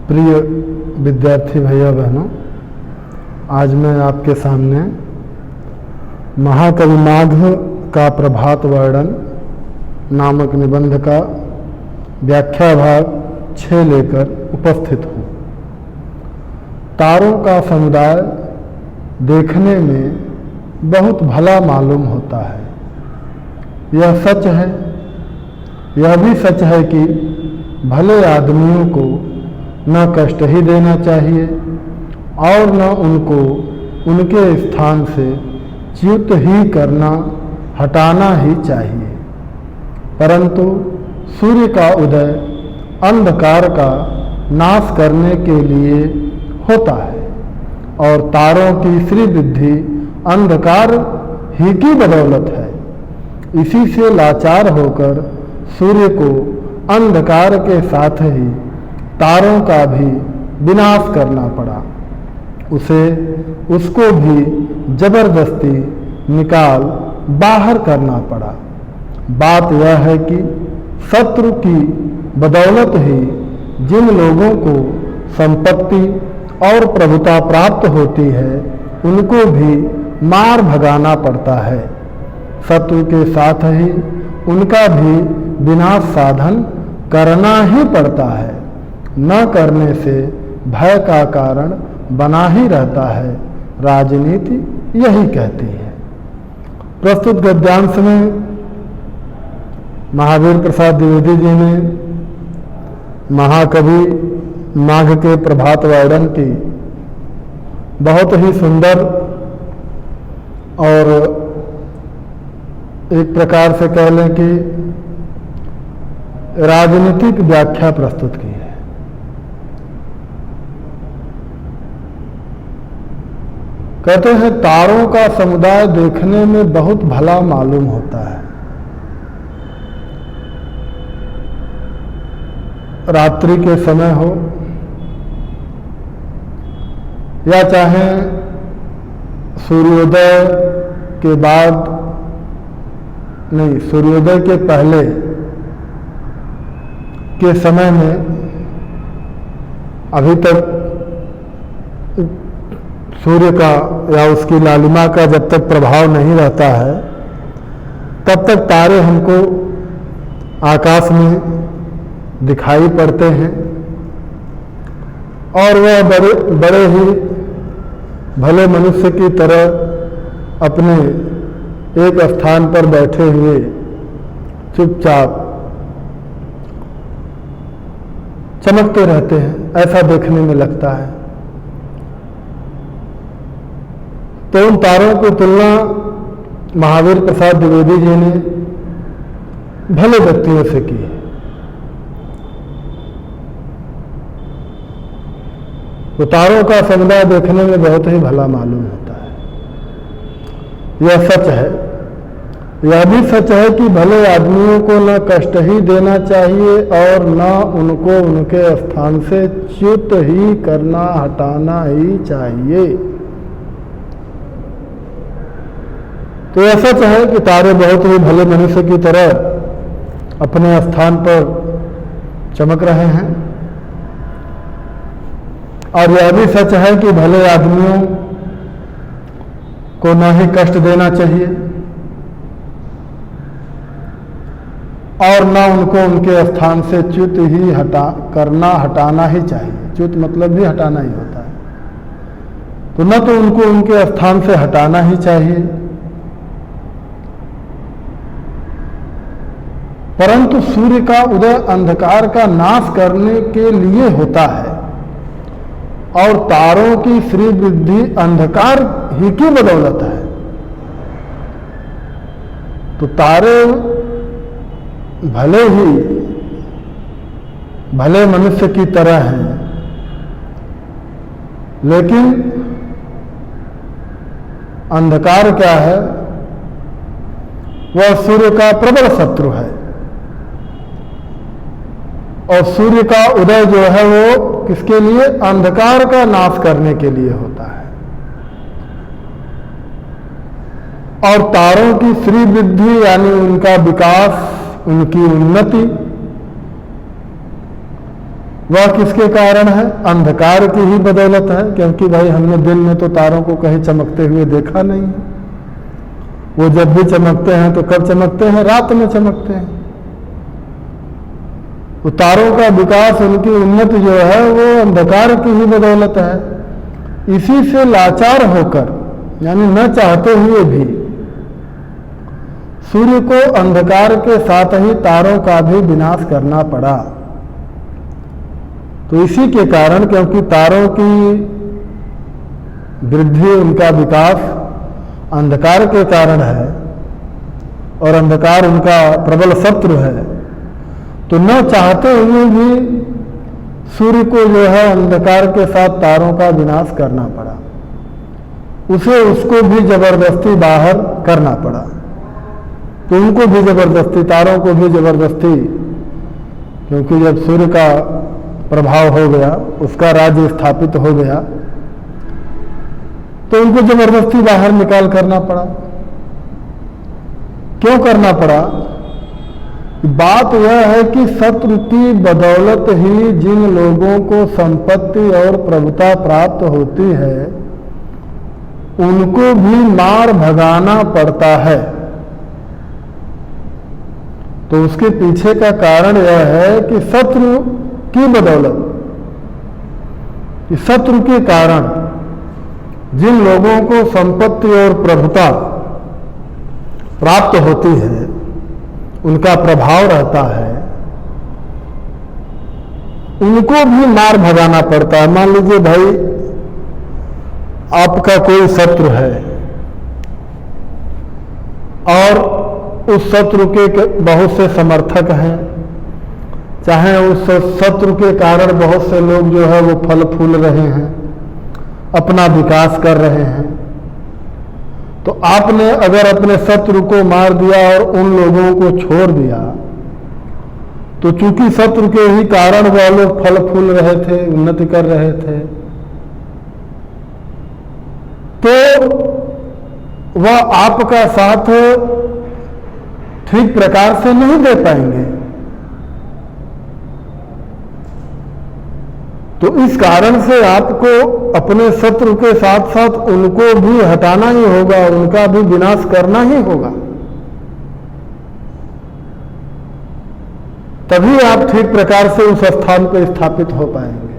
प्रिय विद्यार्थी भैया बहनों, आज मैं आपके सामने महाकवि माघ का प्रभात वर्णन नामक निबंध का व्याख्या भाग 6 लेकर उपस्थित हूँ। तारों का समुदाय देखने में बहुत भला मालूम होता है। यह सच है। यह भी सच है कि भले आदमियों को न कष्ट ही देना चाहिए और न उनको उनके स्थान से च्युत ही करना, हटाना ही चाहिए। परंतु सूर्य का उदय अंधकार का नाश करने के लिए होता है और तारों की श्रीवृद्धि अंधकार ही की बदौलत है। इसी से लाचार होकर सूर्य को अंधकार के साथ ही तारों का भी विनाश करना पड़ा। उसको भी जबरदस्ती निकाल बाहर करना पड़ा। बात यह है कि शत्रु की बदौलत ही जिन लोगों को संपत्ति और प्रभुता प्राप्त होती है, उनको भी मार भगाना पड़ता है। शत्रु के साथ ही उनका भी विनाश साधन करना ही पड़ता है। न करने से भय का कारण बना ही रहता है। राजनीति यही कहती है। प्रस्तुत गद्यांश में महावीर प्रसाद द्विवेदी जी ने महाकवि माघ के प्रभात वर्णन की बहुत ही सुंदर और एक प्रकार से कह लें कि राजनीतिक व्याख्या प्रस्तुत की है। कहते हैं तारों का समुदाय देखने में बहुत भला मालूम होता है। रात्रि के समय हो या चाहे सूर्योदय के बाद, नहीं, सूर्योदय के पहले के समय में, अभी तक सूर्य का या उसकी लालिमा का जब तक प्रभाव नहीं रहता है, तब तक तारे हमको आकाश में दिखाई पड़ते हैं और वह बड़े ही भले मनुष्य की तरह अपने एक स्थान पर बैठे हुए चुपचाप चमकते रहते हैं, ऐसा देखने में लगता है। तो उन तारों की तुलना महावीर प्रसाद द्विवेदी जी ने भले व्यक्तियों से की है। तो तारों का समुदाय देखने में बहुत ही भला मालूम होता है। यह सच है। यह भी सच है कि भले आदमियों को न कष्ट ही देना चाहिए और न उनको उनके स्थान से च्युत ही करना, हटाना ही चाहिए। तो यह सच है कि तारे बहुत ही भले मनुष्य की तरह अपने स्थान पर चमक रहे हैं और यह भी सच है कि भले आदमियों को न ही कष्ट देना चाहिए और न उनको उनके स्थान से च्युत ही हटाना ही चाहिए। च्युत मतलब भी हटाना ही होता है। तो न तो उनको उनके स्थान से हटाना ही चाहिए, परंतु सूर्य का उदय अंधकार का नाश करने के लिए होता है और तारों की श्रीवृद्धि अंधकार ही की बदौलत है। तो तारे भले मनुष्य की तरह हैं, लेकिन अंधकार क्या है? वह सूर्य का प्रबल शत्रु है और सूर्य का उदय जो है वो किसके लिए? अंधकार का नाश करने के लिए होता है। और तारों की श्रीवृद्धि यानी उनका विकास, उनकी उन्नति वह किसके कारण है? अंधकार की ही बदौलत है, क्योंकि भाई हमने दिन में तो तारों को कहीं चमकते हुए देखा नहीं है। वो जब भी चमकते हैं तो कब चमकते हैं? रात में चमकते हैं। वो तारों का विकास, उनकी उन्नति जो है वो अंधकार की ही बदौलत है। इसी से लाचार होकर, यानी न चाहते हुए भी, सूर्य को अंधकार के साथ ही तारों का भी विनाश करना पड़ा। तो इसी के कारण, क्योंकि तारों की वृद्धि, उनका विकास अंधकार के कारण है और अंधकार उनका प्रबल शत्रु है, तो न चाहते हुए भी सूर्य को जो है अंधकार के साथ तारों का विनाश करना पड़ा। उसको भी जबरदस्ती बाहर करना पड़ा। तो उनको भी जबरदस्ती, तारों को भी जबरदस्ती, क्योंकि जब सूर्य का प्रभाव हो गया, उसका राज्य स्थापित हो गया, तो उनको जबरदस्ती बाहर निकाल करना पड़ा। क्यों करना पड़ा? बात यह है कि शत्रु की बदौलत ही जिन लोगों को संपत्ति और प्रभुता प्राप्त होती है, उनको भी मार भगाना पड़ता है। तो उसके पीछे का कारण यह है कि शत्रु की बदौलत, शत्रु के कारण जिन लोगों को संपत्ति और प्रभुता प्राप्त होती है, उनका प्रभाव रहता है, उनको भी मार भगाना पड़ता है। मान लीजिए भाई आपका कोई शत्रु है और उस शत्रु के बहुत से समर्थक हैं, चाहे उस शत्रु के कारण बहुत से लोग जो है वो फल फूल रहे हैं, अपना विकास कर रहे हैं। तो आपने अगर अपने शत्रु को मार दिया और उन लोगों को छोड़ दिया, तो चूंकि शत्रु के ही कारण वह लोग फल फूल रहे थे, उन्नति कर रहे थे, तो वह आपका साथ ठीक प्रकार से नहीं दे पाएंगे। तो इस कारण से आपको अपने शत्रु के साथ साथ उनको भी हटाना ही होगा, उनका भी विनाश करना ही होगा, तभी आप ठीक प्रकार से उस स्थान पर स्थापित हो पाएंगे।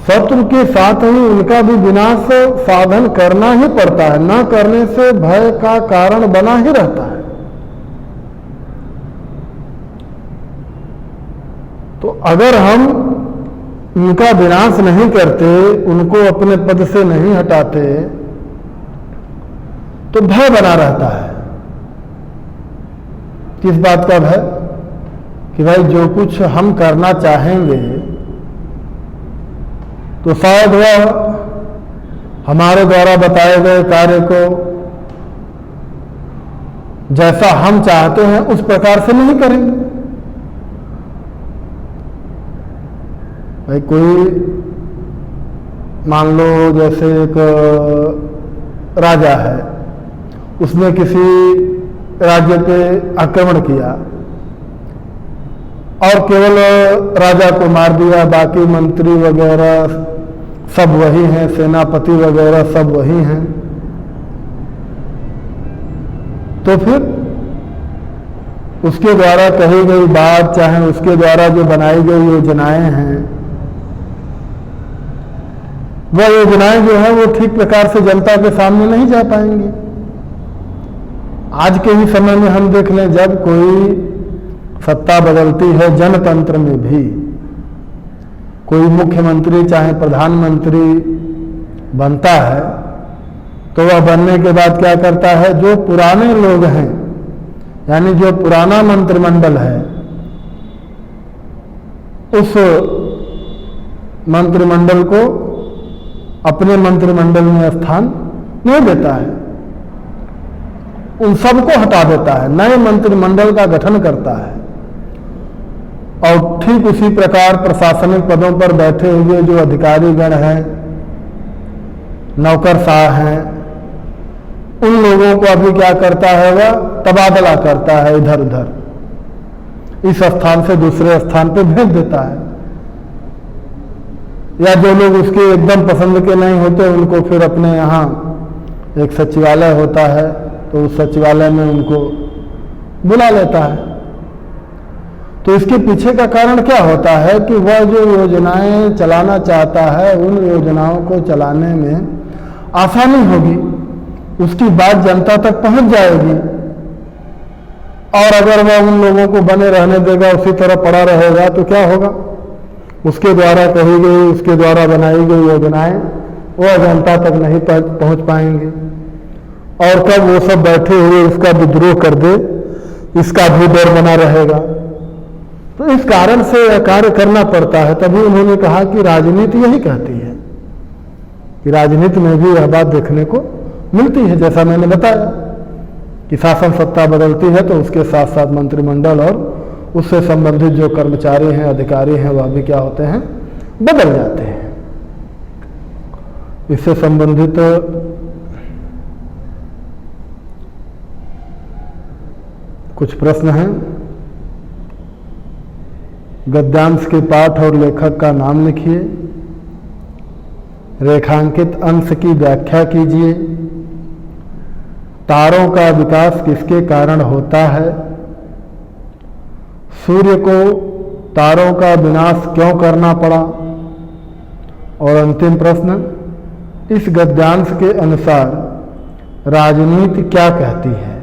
शत्रु के साथ ही उनका भी विनाश साधन करना ही पड़ता है, न करने से भय का कारण बना ही रहता है। तो अगर हम उनका विनाश नहीं करते, उनको अपने पद से नहीं हटाते, तो भय बना रहता है। किस बात का भय? कि भाई जो कुछ हम करना चाहेंगे तो शायद वह हमारे द्वारा बताए गए कार्य को जैसा हम चाहते हैं उस प्रकार से नहीं करेंगे। भाई कोई मान लो जैसे एक राजा है, उसने किसी राज्य पे आक्रमण किया और केवल राजा को मार दिया, बाकी मंत्री वगैरह सब वही हैं, सेनापति वगैरह सब वही हैं, तो फिर उसके द्वारा कही गई बात, चाहे उसके द्वारा जो बनाई गई योजनाएं हैं, वह योजनाएं जो है वो ठीक प्रकार से जनता के सामने नहीं जा पाएंगी। आज के ही समय में हम देख लें, जब कोई सत्ता बदलती है जनतंत्र में भी, कोई मुख्यमंत्री चाहे प्रधानमंत्री बनता है, तो वह बनने के बाद क्या करता है? जो पुराने लोग हैं, यानी जो पुराना मंत्रिमंडल है, उस मंत्रिमंडल को अपने मंत्रिमंडल में स्थान नहीं देता है, उन सबको हटा देता है, नए मंत्रिमंडल का गठन करता है। और ठीक उसी प्रकार प्रशासनिक पदों पर बैठे हुए जो अधिकारी गण हैं, नौकरशाह हैं, उन लोगों को अभी क्या करता है, वह तबादला करता है, इधर उधर इस स्थान से दूसरे स्थान पे भेज देता है। या जो लोग उसके एकदम पसंद के नहीं होते उनको फिर अपने यहाँ एक सचिवालय होता है तो उस सचिवालय में उनको बुला लेता है। तो इसके पीछे का कारण क्या होता है कि वह जो योजनाएं चलाना चाहता है उन योजनाओं को चलाने में आसानी होगी, उसकी बात जनता तक पहुंच जाएगी। और अगर वह उन लोगों को बने रहने देगा, उसी तरह पड़ा रहेगा, तो क्या होगा, उसके द्वारा कही गई, उसके द्वारा बनाई गई योजनाएं वह जनता तक नहीं पहुंच पाएंगी। और कब वो सब बैठे हुए इसका विद्रोह कर दे, इसका भी डर बना रहेगा। तो इस कारण से यह कार्य करना पड़ता है। तभी उन्होंने कहा कि राजनीति यही कहती है, कि राजनीति में भी यह बात देखने को मिलती है। जैसा मैंने बताया कि शासन सत्ता बदलती है तो उसके साथ साथ मंत्रिमंडल और उससे संबंधित जो कर्मचारी हैं, अधिकारी हैं, वह भी क्या होते हैं, बदल जाते हैं। इससे संबंधित कुछ प्रश्न हैं। गद्यांश के पाठ और लेखक का नाम लिखिए। रेखांकित अंश की व्याख्या कीजिए। तारों का विकास किसके कारण होता है? सूर्य को तारों का विनाश क्यों करना पड़ा? और अंतिम प्रश्न, इस गद्यांश के अनुसार राजनीति क्या कहती है?